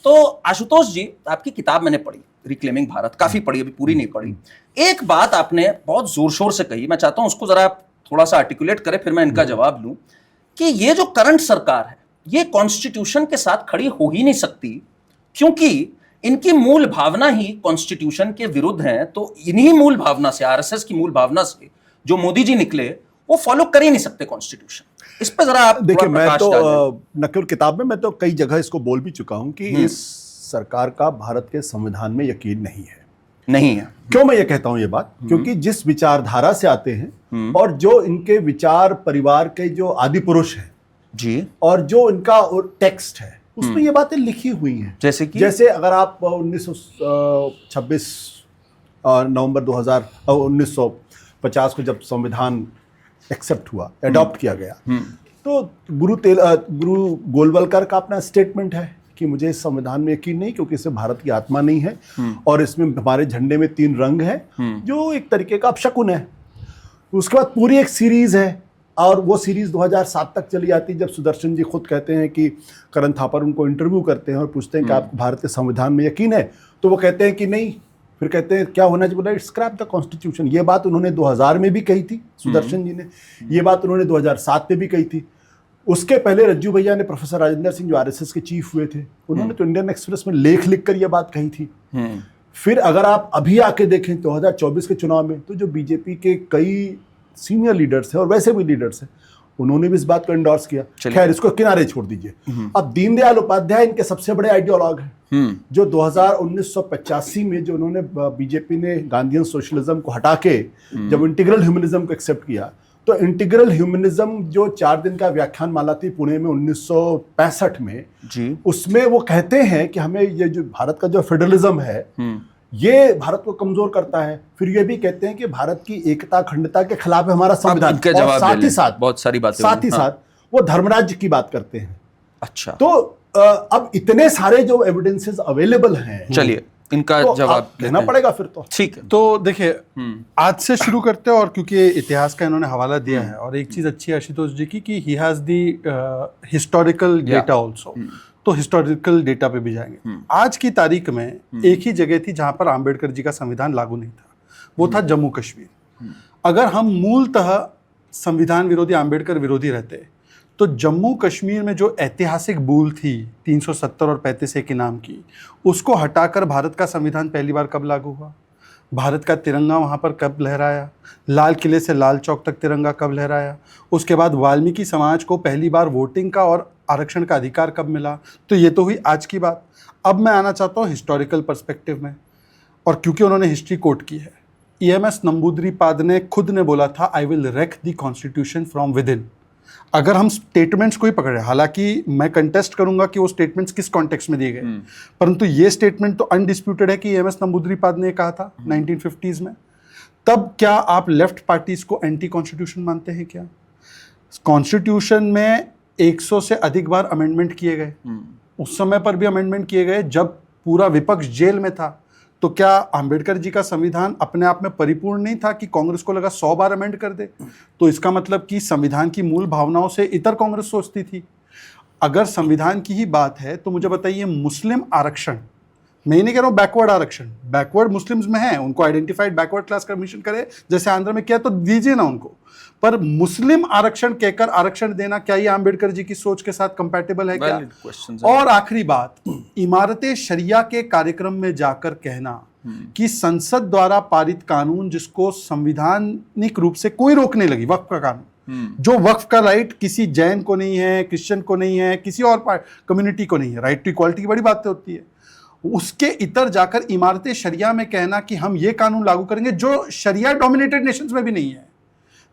तो आशुतोष जी, आपकी किताब मैंने पढ़ी, रिक्लेमिंग भारत, काफी पढ़ी, अभी पूरी नहीं पढ़ी। एक बात आपने बहुत जोर शोर से कही, मैं चाहता हूं उसको जरा आप थोड़ा सा आर्टिकुलेट करें, फिर मैं इनका जवाब लूं, कि ये जो करंट सरकार है ये कॉन्स्टिट्यूशन के साथ खड़ी हो ही नहीं सकती, क्योंकि इनकी मूल भावना ही कॉन्स्टिट्यूशन के विरुद्ध है। तो इन्हीं मूल भावना से, आरएसएस की मूल भावना से जो मोदी जी निकले, वो फॉलो कर ही नहीं सकते कॉन्स्टिट्यूशन। इस पे जरा आप देखिए, मैं तो न केवल किताब में, मैं तो कई जगह इसको बोल भी चुका हूं कि इस सरकार का भारत के संविधान में यकीन नहीं है। क्यों मैं ये कहता हूं ये बात? क्योंकि जिस विचारधारा से आते हैं और जो इनके विचार परिवार के जो आदि पुरुष हैं जी, और जो इनका टेक्स्ट है, उसमें ये बातें लिखी हुई हैं। जैसे अगर आप 1926 नवंबर 1950 को जब संविधान एक्सेप्ट हुआ, अडॉप्ट किया गया, तो गुरु गोलवलकर का अपना स्टेटमेंट है कि मुझे इस संविधान में यकीन नहीं, क्योंकि इसमें भारत की आत्मा नहीं है और इसमें हमारे झंडे में 3 रंग है, जो एक तरीके का अपशकुन है। उसके बाद पूरी एक सीरीज है, और वो सीरीज 2007 तक चली आती, जब सुदर्शन जी खुद कहते हैं कि करण थापर उनको इंटरव्यू करते हैं और पूछते हैं कि आपको भारत के संविधान में यकीन है, तो वो कहते हैं कि नहीं। फिर कहते हैं क्या होना चाहिए, बोला स्क्रैप द कॉन्स्टिट्यूशन। ये बात उन्होंने 2000 में भी कही थी, सुदर्शन जी ने, ये बात उन्होंने 2007 में भी कही थी। उसके पहले रज्जू भैया ने, प्रोफेसर राजेंद्र सिंह जो आरएसएस के चीफ हुए थे, उन्होंने तो इंडियन एक्सप्रेस में लेख लिखकर ये बात कही थी। फिर अगर आप अभी आके देखें 2024 के चुनाव में, तो जो बीजेपी के कई सीनियर लीडर्स हैं और वैसे भी लीडर्स हैं, उन्होंने भी इस बात को एंडोर्स किया। खैर, इसको किनारे छोड़ दीजिए। अब दीनदयाल उपाध्याय इनके सबसे बड़े आइडियोलॉग हैं, जो 1985 में जो उन्होंने, बीजेपी ने गांधीयन सोशलिज्म को हटा के जब इंटीग्रल ह्यूमनिज्म को एक्सेप्ट किया, तो इंटीग्रल ह्यूमनिज्म जो 4 दिन का व्याख्यान माला थी पुणे में 1965 में जी, उसमें वो कहते हैं कि हमें ये जो भारत का जो फेडरलिज्म है, ये भारत को कमजोर करता है। फिर ये भी कहते हैं कि भारत की एकता अखंडता के खिलाफ है हमारा संविधान। और साथ ही साथ बहुत सारी बातें, साथ ही साथ वो धर्मराज्य की बात करते हैं। अच्छा, तो अब इतने सारे जो एविडेंसेस अवेलेबल हैं, चलिए इनका तो जवाब देना पड़ेगा फिर तो। ठीक है, तो देखिए आज से शुरू करते हैं, और क्योंकि इतिहास का इन्होंने हवाला दिया है, और एक चीज अच्छी है आशुतोष जी की कि he has the historical data also, तो हिस्टोरिकल डेटा पे भी जाएंगे। आज की तारीख में एक ही जगह थी जहां पर आंबेडकर जी का संविधान लागू नहीं था, वो था जम्मू कश्मीर। अगर हम मूलतः संविधान विरोधी, आंबेडकर विरोधी रहते, तो जम्मू कश्मीर में जो ऐतिहासिक भूल थी 370 और 35A के नाम की, उसको हटाकर भारत का संविधान पहली बार कब लागू हुआ? भारत का तिरंगा वहाँ पर कब लहराया? लाल किले से लाल चौक तक तिरंगा कब लहराया? उसके बाद वाल्मीकि समाज को पहली बार वोटिंग का और आरक्षण का अधिकार कब मिला? तो ये तो हुई आज की बात। अब मैं आना चाहता हूँ हिस्टोरिकल पर्सपेक्टिव में, और क्योंकि उन्होंने हिस्ट्री कोट की है, EMS नंबूद्रीपाद ने खुद ने बोला था, I will wreck the constitution from within. अगर हम स्टेटमेंट्स को ही पकड़े, हालांकि मैं कंटेस्ट करूंगा कि वो स्टेटमेंट्स किस कॉन्टेक्स्ट में दिए गए, परंतु ये स्टेटमेंट तो अनडिस्प्यूटेड है कि EMS नंबूद्रीपाद ने कहा था 1950s में। तब क्या आप लेफ्ट पार्टीज को एंटी कॉन्स्टिट्यूशन मानते हैं क्या? कॉन्स्टिट्यूशन में 100 से अधिक बार अमेंडमेंट किए गए, उस समय पर भी अमेंडमेंट किए गए जब पूरा विपक्ष जेल में था। तो क्या आंबेडकर जी का संविधान अपने आप में परिपूर्ण नहीं था कि कांग्रेस को लगा 100 बार अमेंड कर दे? तो इसका मतलब कि संविधान की मूल भावनाओं से इतर कांग्रेस सोचती थी। अगर संविधान की ही बात है तो मुझे बताइए, मुस्लिम आरक्षण, मैं नहीं कह रहा हूँ बैकवर्ड आरक्षण, बैकवर्ड मुस्लिम्स में है, उनको आइडेंटिफाइड बैकवर्ड क्लास कमीशन करे जैसे आंध्र में किया, तो दीजिए ना उनको, पर मुस्लिम आरक्षण कहकर आरक्षण देना, क्या ये आंबेडकर जी की सोच के साथ कंपैटिबल है क्या? और आखिरी बात, इमारते शरिया के कार्यक्रम में जाकर कहना कि संसद द्वारा पारित कानून जिसको संवैधानिक रूप से कोई रोक नहीं लगी, वक्फ का कानून, जो वक्फ का राइट किसी जैन को नहीं है, क्रिश्चियन को नहीं है, किसी और कम्युनिटी को नहीं है, राइट टू इक्वालिटी की बड़ी बातें होती है, उसके इतर जाकर इमारते शरिया में कहना कि हम ये कानून लागू करेंगे जो शरिया डोमिनेटेड नेशंस में भी नहीं है।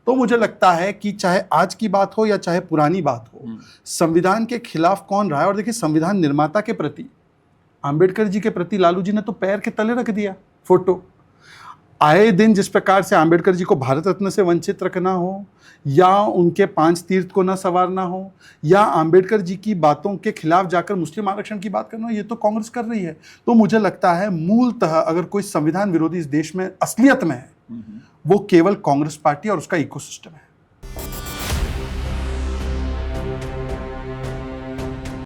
तो मुझे लगता है कि चाहे आज की बात हो या चाहे पुरानी बात हो, संविधान के खिलाफ कौन रहा है? और देखिए, संविधान निर्माता के प्रति, आंबेडकर जी के प्रति लालू जी ने तो पैर के तले रख दिया फोटो। आए दिन जिस प्रकार से आंबेडकर जी को भारत रत्न से वंचित रखना हो, या उनके 5 तीर्थ को न संवारना हो, या आंबेडकर जी की बातों के खिलाफ जाकर मुस्लिम आरक्षण की बात करना हो, ये तो कांग्रेस कर रही है। तो मुझे लगता है मूलतः अगर कोई संविधान विरोधी इस देश में असलियत में है, वो केवल कांग्रेस पार्टी और उसका इकोसिस्टम है।